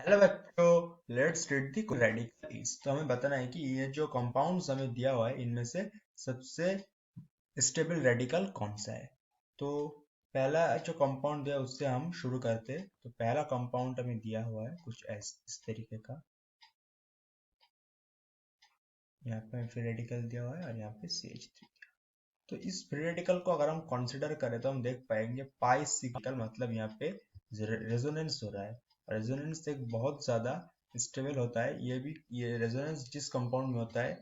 Hello बच्चों, let's read the radicals. तो हमें बताना है कि ये जो कंपाउंड्स हमें दिया हुआ है इनमें से सबसे स्टेबल रेडिकल कौन सा है। तो पहला जो कंपाउंड दिया उससे हम शुरू करते हैं। तो पहला कंपाउंड हमें दिया हुआ है कुछ इस तरीके का। यहाँ पे फ्री रेडिकल दिया हुआ है और यहाँ पे CH3। तो इस फ्री रेडिकल को अगर हम कंसिडर करें तो हम देख पाएंगे पाई सिग्नल, मतलब यहाँ पे रेजोनेंस हो रहा है। रेजोनेंस एक बहुत ज्यादा स्टेबल होता है। ये रेजोनेंस जिस कंपाउंड में होता है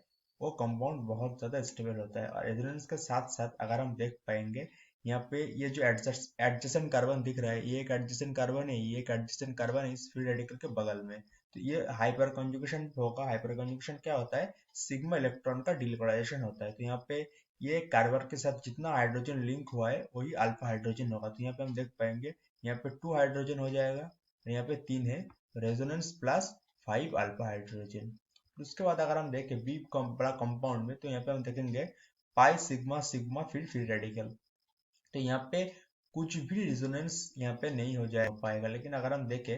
वो कंपाउंड बहुत ज्यादा स्टेबल होता है। और रेजोनेंस के साथ साथ अगर हम देख पाएंगे यहाँ पे ये जो एडजेसेंट कार्बन दिख रहा है, ये एक एडजेसेंट कार्बन है, ये एक एडजेसेंट कार्बन है इस फ्री रेडिकल के बगल में। तो ये हाइपर कंजुगेशन होगा। हाइपर कंजुगेशन क्या होता है? सिग्मा इलेक्ट्रॉन का डिलिपोलाइजेशन होता है। तो यहाँ पे ये कार्बन के साथ जितना हाइड्रोजन लिंक हुआ है वही अल्फा हाइड्रोजन होगा। तो यहाँ पे हम देख पाएंगे यहाँ पे 2 हाइड्रोजन हो जाएगा और यहाँ पे 3 है। Resonance plus 5 alpha hydrogen. उसके बाद अगर हम देखें बी बड़ा कंपाउंड में, तो यहाँ पे हम देखेंगे पाई सिग्मा सिग्मा फिर फ्री रेडिकल। तो यहाँ पे कुछ भी रिजोनेंस यहाँ पे नहीं हो पाएगा। लेकिन अगर हम देखें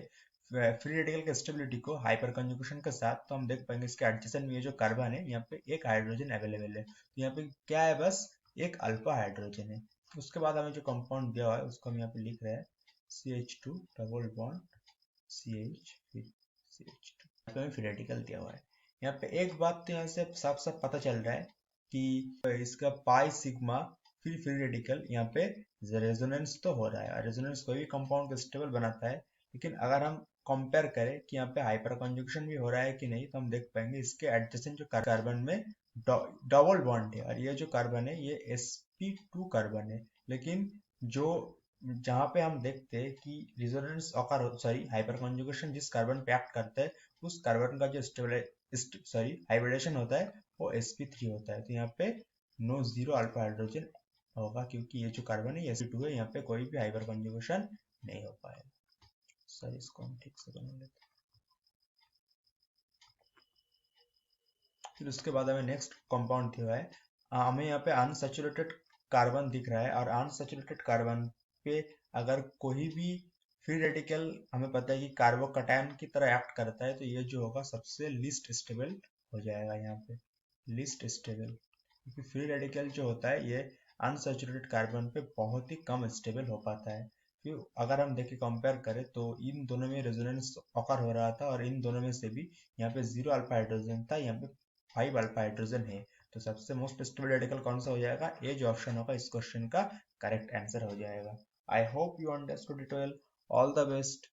फ्री रेडिकल के स्टेबिलिटी को हाइपर कंजुगेशन के साथ, तो हम देख पाएंगे इसके एडजेसेंट में ये जो कार्बन है यहाँ पे एक हाइड्रोजन अवेलेबल है। तो यहाँ पे क्या है? बस एक अल्फा हाइड्रोजन है। उसके बाद हमें जो कंपाउंड दिया हुआ है उसको हम यहाँ पे लिख रहे हैं CH2 डबल बॉन्ड CH फिर CH2। यहाँ पे हमें फ्री रेडिकल दिया हुआ है। यहाँ पे एक बात तो यहाँ से साफ साफ पता चल रहा है कि इसका पाई सिग्मा फिर फ्री रेडिकल यहाँ पे रेजोनेंस तो हो रहा है। रेजोनेंस कोई भी कंपाउंड को स्टेबल बनाता है। लेकिन अगर हम कंपेयर करें कि यहाँ पे हाइपर कंजुगेशन भी हो रहा है कि नहीं, तो हम देख पाएंगे इसके एडजेसेंट जो कार्बन में डबल बॉन्ड है और ये जो कार्बन है ये sp2 कार्बन है। लेकिन जो जहाँ पे हम देखते हैं कि resonance occur sorry hyper conjugation जिस कार्बन पे एक्ट करता है उस कार्बन का जो हाइब्रिडेशन होता है वो sp3 होता है। तो यहाँ पे नो जीरो अल्फा हाइड्रोजन होगा क्योंकि ये जो कार्बन है ये sp2 है। यहाँ पे कोई भी हाइपर कंजुगेशन नहीं हो पाएगा। सर इसको हम ठीक से बना लेते हैं। फिर उसके बाद हमें नेक्स्ट कंपाउंड दिया हुआ है। हमें यहाँ पे अनसैचुरेटेड कार्बन दिख रहा है और अनसैचुरेटेड कार्बन पे अगर कोई भी फ्री रेडिकल हमें पता है कि कार्बोकैटायन की तरह एक्ट करता है, तो ये जो होगा सबसे लीस्ट स्टेबल हो जाएगा। यहाँ पे लीस्ट स्टेबल क्योंकि फ्री रेडिकल जो होता है ये अनसैचुरेटेड कार्बन पे बहुत ही कम स्टेबल हो पाता है। फिर अगर हम देखें कंपेयर करें तो इन दोनों में रेजोनेंस ऑकर हो रहा था और इन दोनों में से भी यहाँ पे 0 अल्फा हाइड्रोजन था, यहाँ पे 5 अल्फा हाइड्रोजन है। तो सबसे मोस्ट स्टेबल रेडिकल कौन सा हो जाएगा? ए जो ऑप्शन होगा इस क्वेश्चन का करेक्ट आंसर हो जाएगा। I hope you understood it well. All the best.